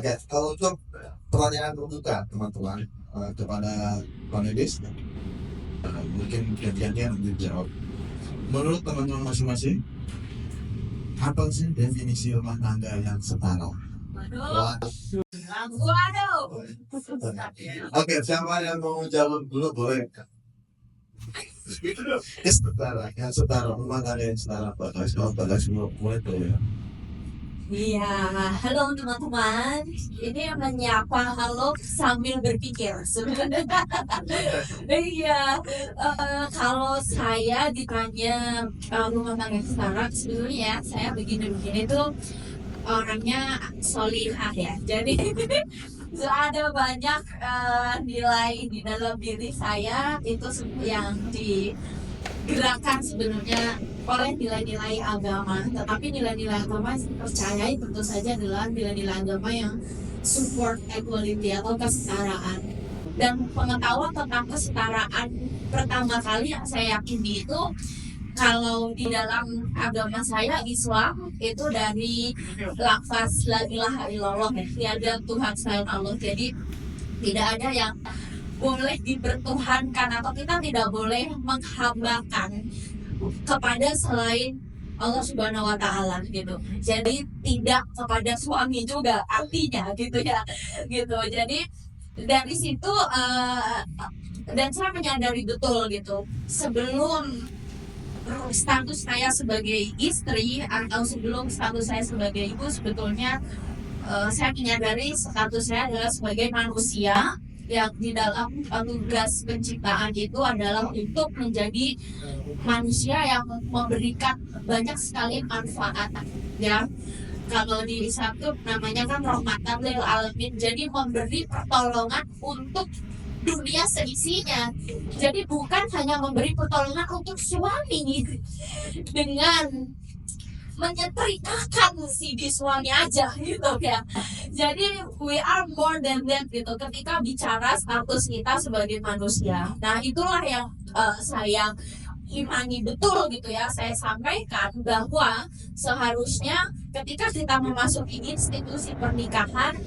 Oke, kalau untuk pertanyaan terbuka teman-teman kepada panelis, mungkin gantian dijawab. Menurut teman-teman masing-masing, apa sih definisi rumah tangga yang setara? Wah. Waduh. Oke, siapa yang mau jawab dulu boleh. Yang setara, rumah tangga yang setara. Pada semua boleh ya. Iya, halo teman-teman. Ini menyapa halo sambil berpikir sebenarnya. Iya, kalau saya ditanya rumah tangga sekarang, sebenarnya saya begini-begini tuh orangnya solihah ya. Jadi ada banyak nilai di dalam diri saya itu yang digerakkan sebenarnya oleh nilai-nilai agama, tetapi nilai-nilai agama percayai tentu saja adalah nilai-nilai agama yang support equality atau kesetaraan. Dan pengetahuan tentang kesetaraan pertama kali yang saya yakini itu kalau di dalam agama saya Islam itu dari lafaz la ilaha illallah, tiada Tuhan selain Allah. Jadi tidak ada yang boleh dipertuhankan atau kita tidak boleh menghambakan kepada selain Allah Subhanahu wa taala gitu. Jadi tidak kepada suami juga artinya gitu ya. Gitu. Jadi dari situ dan saya menyadari betul gitu. Sebelum status saya sebagai istri atau sebelum status saya sebagai ibu, sebetulnya saya menyadari status saya adalah sebagai manusia yang di dalam tugas penciptaan itu adalah untuk menjadi manusia yang memberikan banyak sekali manfaat ya. Kalau di Islam itu namanya kan rahmatan lil alamin, jadi memberi pertolongan untuk dunia seisinya. Jadi bukan hanya memberi pertolongan untuk suami dengan menyetrikakan si di suami aja gitu ya. Jadi we are more than that gitu ketika bicara status kita sebagai manusia. Nah itulah yang saya imani betul gitu ya. Saya sampaikan bahwa seharusnya ketika kita memasuki institusi pernikahan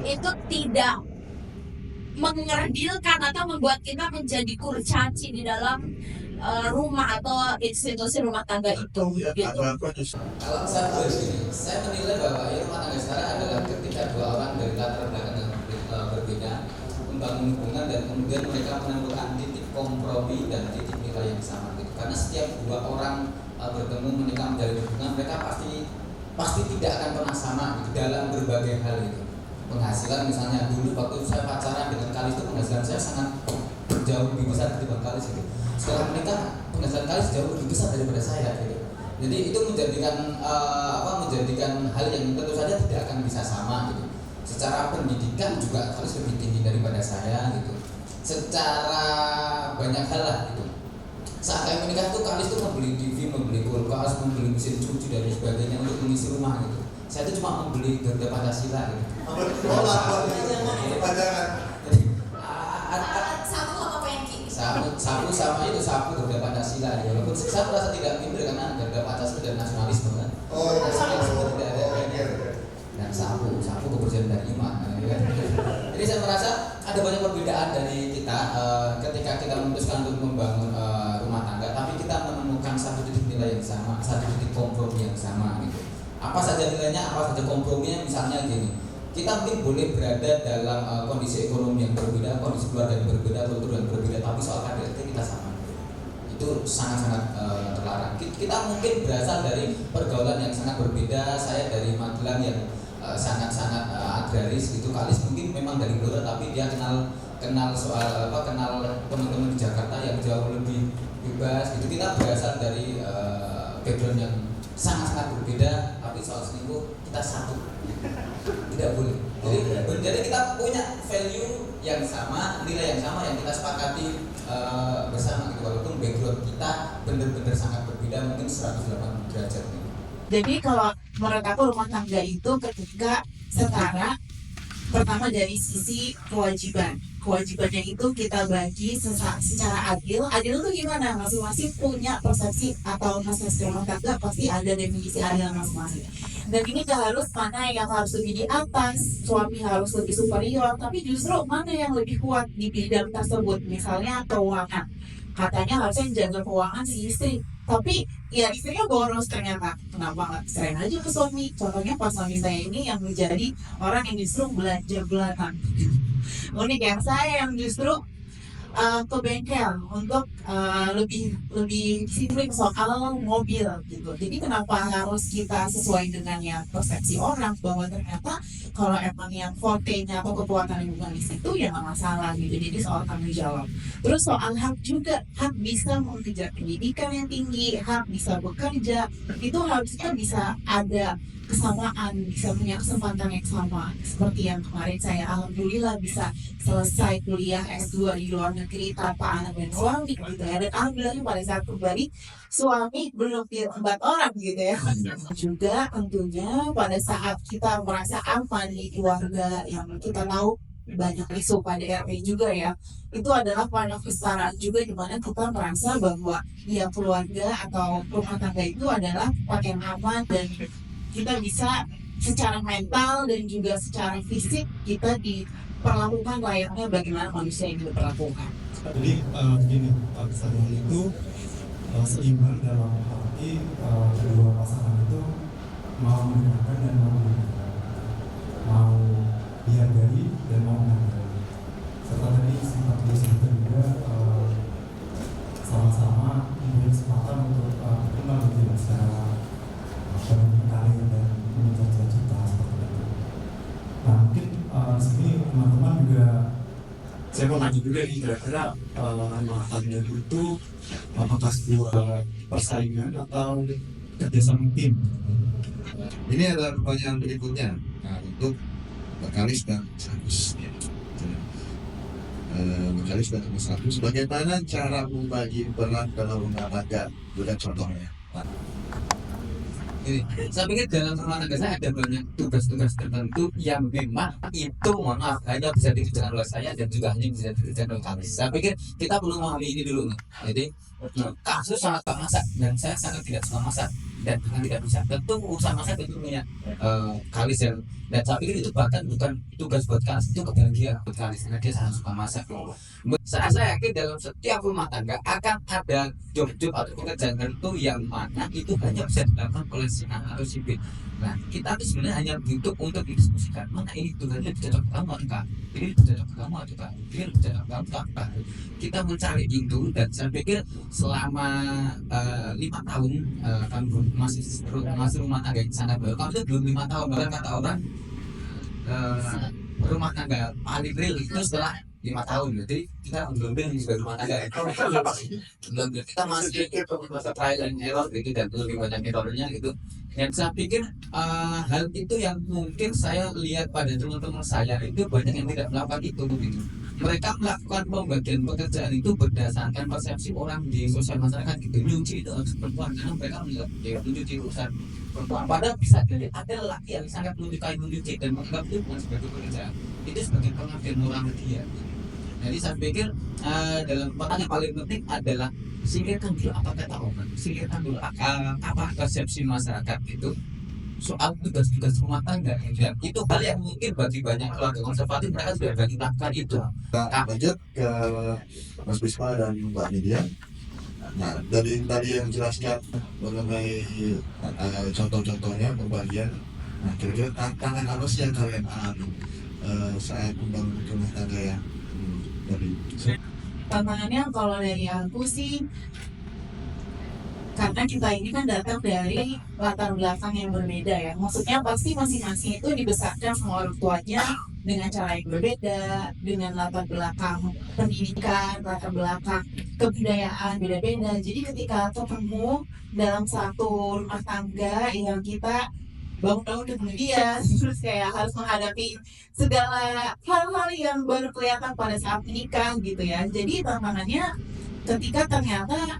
itu tidak mengerdilkan atau membuat kita menjadi kurcaci di dalam rumah atau institusi rumah tangga itu gitu. Kalau saya begini, saya menilai bahwa rumah tangga sekarang adalah ketika dua orang dari latar belakang yang berbeda membangun hubungan dan kemudian mereka menemukan titik kompromi dan titik nilai yang sama gitu. Karena setiap dua orang bertemu menikah menjalin hubungan, mereka pasti tidak akan pernah sama gitu, dalam berbagai hal gitu. Penghasilan misalnya dulu waktu saya pacaran dengan Kalis itu penghasilan saya sangat jauh lebih besar ketimbang Kalis gitu. Setelah menikah penghasilan Kalis jauh lebih besar daripada saya gitu. Jadi itu menjadikan hal yang tentu saja tidak akan bisa sama gitu. Secara pendidikan juga Kalis lebih tinggi daripada saya gitu. Secara banyak hal lah gitu. Saat kami menikah tuh Kalis tuh membeli TV, membeli kulkas, membeli mesin cuci dan sebagainya untuk mengisi rumah gitu. Saya tuh cuma membeli Garuda Pancasila gitu. Sapu sama itu sapu Garuda Pancasila ya. Walaupun saya merasa tidak minder karena Garuda Pancasila dan nasionalisme kan. Tidak ada dan sapu kepercayaan dari iman. Ya. Jadi saya merasa ada banyak perbedaan dari kita ketika kita memutuskan untuk membangun rumah tangga, tapi kita menemukan satu titik nilai yang sama, satu titik kompromi yang sama gitu. Apa saja nilainya, apa saja komprominya, misalnya gini, kita mungkin boleh berada dalam kondisi ekonomi yang berbeda, kondisi keluarga yang berbeda, kultur yang berbeda, tapi soal KDRT kita sama. Itu sangat-sangat terlarang. Kita mungkin berasal dari pergaulan yang sangat berbeda. Saya dari Magelang yang sangat-sangat agraris gitu. Kalis mungkin memang dari Blora, tapi dia kenal soal kenal teman-teman di Jakarta yang jauh lebih bebas gitu. Kita berasal dari background yang sangat-sangat berbeda, tapi soal selingkuh kita satu, tidak boleh. Jadi kita punya value yang sama, nilai yang sama yang kita sepakati bersama gitu. Walaupun background kita benar-benar sangat berbeda, mungkin 180 derajat gitu. Jadi kalau menurut aku rumah tangga itu ketika setara, pertama dari sisi kewajibannya itu kita bagi secara adil itu gimana, masing-masing punya persepsi atau masing-masing rumah tangga pasti ada definisi adil masing-masing. Dan ini gak harus mana yang harus lebih di atas, suami harus lebih superior, tapi justru mana yang lebih kuat di bidang tersebut. Misalnya keuangan, katanya harusnya yang jaga keuangan si istri, tapi ya istrinya boros ternyata. Kenapa nggak sering aja ke suami? Contohnya pas suami saya ini yang menjadi orang yang justru belanja bulanan. Unik yang saya yang justru ke bengkel untuk lebih lebih disiplin soal mobil gitu. Jadi kenapa harus kita sesuai dengan yang persepsi orang bahwa ternyata kalau emang yang forte-nya atau kekuatan hubungan di situ ya nggak masalah gitu. Jadi soal tanggung jawab. Terus soal hak juga, hak bisa mengejar pendidikan yang tinggi, hak bisa bekerja, itu harusnya bisa ada kesamaan, bisa punya kesempatan yang sama. Seperti yang kemarin saya alhamdulillah bisa selesai kuliah S2 di luar negeri tanpa anak dan suami gitu ya. Dan alhamdulillah pada saat kembali suami belum empat orang gitu ya. Juga tentunya pada saat kita merasa aman di keluarga yang kita tahu banyak isu pada RP juga ya, itu adalah pada kesetaraan juga di mana kita merasa bahwa ya keluarga atau rumah tangga itu adalah tempat yang aman dan kita bisa secara mental dan juga secara fisik kita diperlakukan layaknya bagaimana manusia yang diperlakukan. Jadi begini, kesadaran itu seimbang dalam arti kedua pasangan itu mau mendengarkan dan mau mendengarkan, mau dihargai dan mau menghargai. Serta tadi sempat disebutkan juga sama-sama memberi kesempatan untuk berkembang gitu secara karir dan mengejar cita-cita seperti itu. Nah mungkin di sini teman-teman juga saya mau nanya juga nih kira-kira manfaatnya itu apakah sebuah persaingan atau kerjasama tim? Ini adalah pertanyaan berikutnya. Nah, untuk Bakalis dan Agus. Bakalis dan Agus, bagaimana cara membagi peran dalam rumah tangga? Berikan contohnya. Ini, saya pikir dalam rumah tangga saya ada banyak tugas-tugas tertentu yang memang itu mohon maaf hanya bisa dikerjakan oleh saya dan juga hanya bisa dikerjakan oleh kami. Saya pikir kita perlu memahami ini dulu nih. Jadi kasus sangat tak masak dan saya sangat tidak suka masak dan bahkan tidak bisa. Tentu urusan masak itu punya Kalis yang dan saya pikir itu bahkan bukan tugas buat Kalis, itu kebahagiaan buat Kalis karena dia sangat suka masak. Saya yakin dalam setiap rumah tangga akan ada job-job atau pekerjaan tertentu yang mana itu hanya bisa dilakukan oleh si A atau si B. Nah, kita tuh sebenarnya hanya butuh untuk didiskusikan mana ini tugasnya bisa cocok ke kamu atau enggak, ini bisa cocok ke kamu atau enggak, ini bisa cocok ke kamu atau enggak. Kita mencari itu dan saya pikir selama 5 tahun kami masih rumah tangga yang sangat baru. Kamu itu belum 5 tahun, bahkan kata orang rumah tangga paling real itu setelah 5 tahun. Jadi kita belum sebagai rumah tangga belum, kita masih masa trial and error gitu dan lebih banyak errornya gitu. Dan saya pikir hal itu yang mungkin saya lihat pada teman-teman saya itu banyak yang tidak melakukan itu gitu. Mereka melakukan pembagian pekerjaan itu berdasarkan persepsi orang di sosial masyarakat gitu. Nyuci itu harus perempuan karena mereka melihat dia mencuci urusan perempuan. Padahal bisa jadi ada lelaki yang sangat menyukai mencuci dan menganggap itu bukan sebagai pekerjaan, itu sebagai pengabdian moral dia. Jadi saya pikir dalam pertanyaan paling penting adalah singkirkan dulu apa kata orang, singkirkan dulu apa persepsi masyarakat itu soal tugas-tugas rumah tangga. Dan itu hal yang mungkin bagi banyak keluarga konservatif mereka sudah berani melakukan itu. Lanjut ke Mas Bisma dan Mbak Nidia. Nah, dari tadi yang jelaskan mengenai contoh-contohnya pembagian. Nah, kira-kira tantangan apa sih yang kalian alami saat membangun rumah tangga yang dari Tantangannya kalau dari aku sih, karena kita ini kan datang dari latar belakang yang berbeda ya. Maksudnya pasti masing-masing itu dibesarkan sama orang tuanya dengan cara yang berbeda, dengan latar belakang pendidikan, latar belakang kebudayaan beda-beda. Jadi ketika ketemu dalam satu rumah tangga yang kita bangun-bangun di kemudian terus kayak harus menghadapi segala hal-hal yang baru kelihatan pada saat menikah gitu ya. Jadi tantangannya ketika ternyata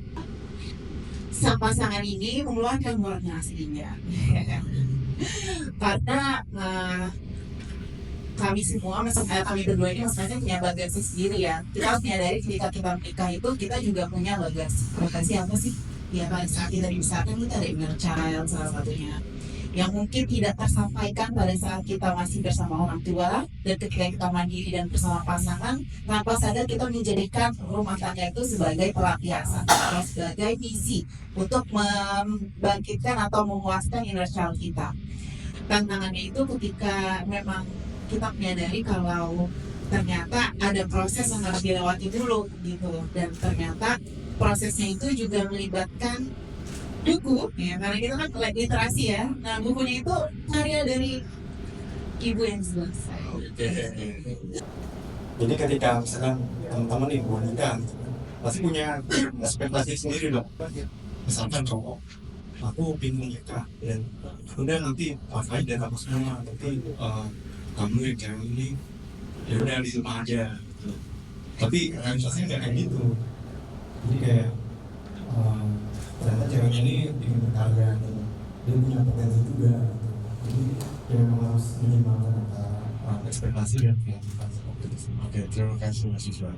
sang pasangan ini mengeluarkan warna aslinya karena kami semua, kami berdua ini maksudnya punya bagasi sendiri ya. Kita harus menyadari ketika kita menikah itu kita juga punya bagasi apa sih? Ya pada saat kita dibesarkan kita ada inner child salah satunya. yang mungkin tidak tersampaikan pada saat kita masih bersama orang tua, dan ketika kita mandiri dan bersama pasangan, tanpa sadar kita menjadikan rumah tangga itu sebagai pelampiasan atau sebagai misi untuk membangkitkan atau memuaskan inner child kita. Tantangannya itu ketika memang kita menyadari kalau ternyata ada proses yang harus dilewati dulu gitu, dan ternyata prosesnya itu juga melibatkan buku ya, karena kita kan literasi ya. Nah, bukunya itu karya dari ibu yang sebelah saya. Jadi ketika misalkan teman-teman nih mau nikah gitu, pasti punya ekspektasi sendiri dong. Misalkan cowok, aku bingung nikah dan udah nanti pakai dan aku semua, nanti kamu yang cewek ini ya udah di rumah aja gitu. Tapi realisasinya nggak kayak gitu. Jadi kayak ternyata ceweknya ini ingin berkarya gitu. Dia punya potensi juga gitu. Jadi ya memang harus menyimbangkan antara ekspektasi dan kehidupan seperti itu. Oke, terima kasih Mas Iswan.